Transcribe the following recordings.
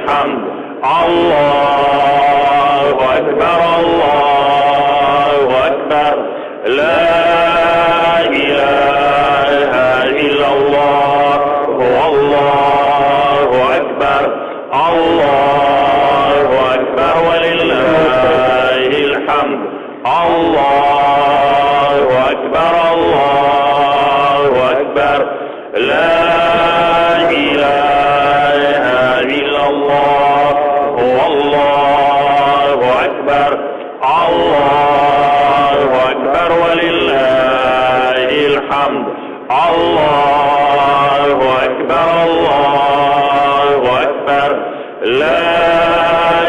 الحمد الله أكبر الله أكبر لا إله إلا الله والله أكبر الله أكبر ولله الحمد الله أكبر الله أكبر لا إله إلا الله والله أكبر الله أكبر ولله الحمد الله أكبر الله أكبر لا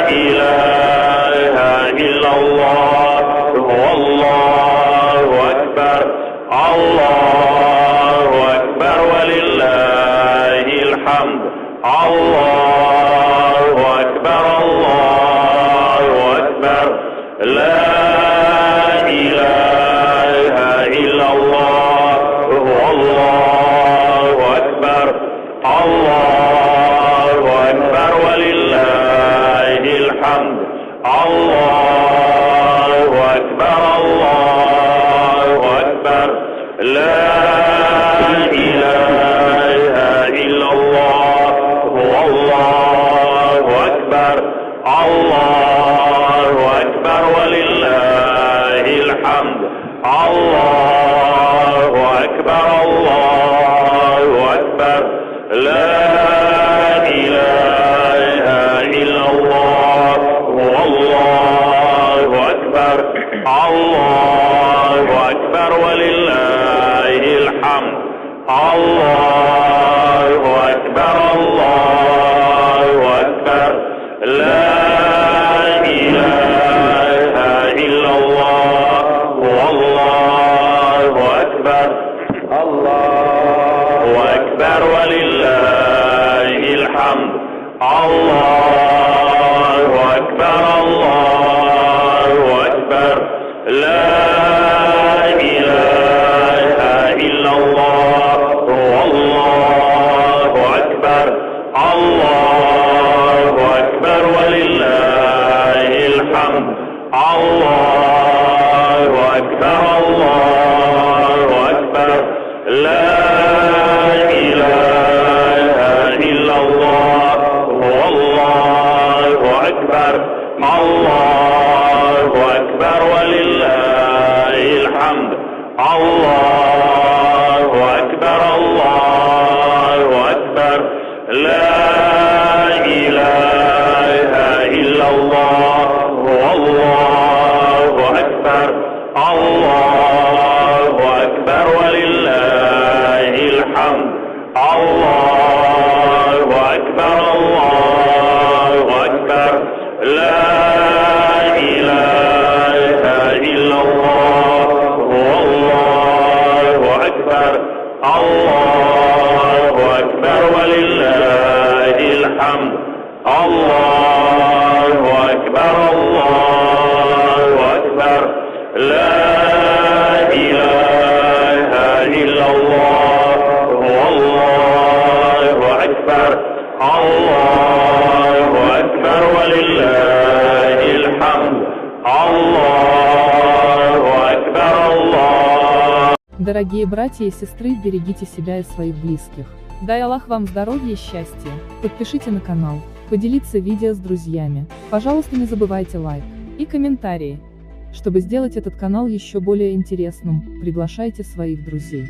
إله إلا الله والله أكبر الله أكبر ولله الحمد الله أكبر الله أكبر لا إله إلا الله والله أكبر الله أكبر ولله الحمد الله أكبر الله أكبر لا إله إلا الله والله أكبر الله أكبر ولله الحمد الله أكبر الله أكبر لا إله إلا الله والله أكبر الله أكبر ولله الحمد الله أكبر الله أكبر لا إله إلا الله والله أكبر الله أكبر ولله الحمد الله أكبر الله أكبر لا إله إلا الله والله أكبر الله أكبر ولله الحمد الله أكبر الله أكبر لا إله إلا الله والله أكبر الله أكبر ولله الحمد الله أكبر الله أكبر لا إله إلا الله والله أكبر الله أكبر ولله الحمد الله أكبر الله أكبر لا إله إلا الله والله أكبر الله أكبر ولله الحمد الله أكبر الله أكبر لا إله إلا الله والله أكبر الله أكبر ولله الحمد الله أكبر الله. Дорогие братья и сестры, берегите себя и своих близких. Дай Аллах вам здоровья и счастья. Подпишите на канал, поделиться видео с друзьями. Пожалуйста, не забывайте лайк и комментарии. Чтобы сделать этот канал еще более интересным, приглашайте своих друзей.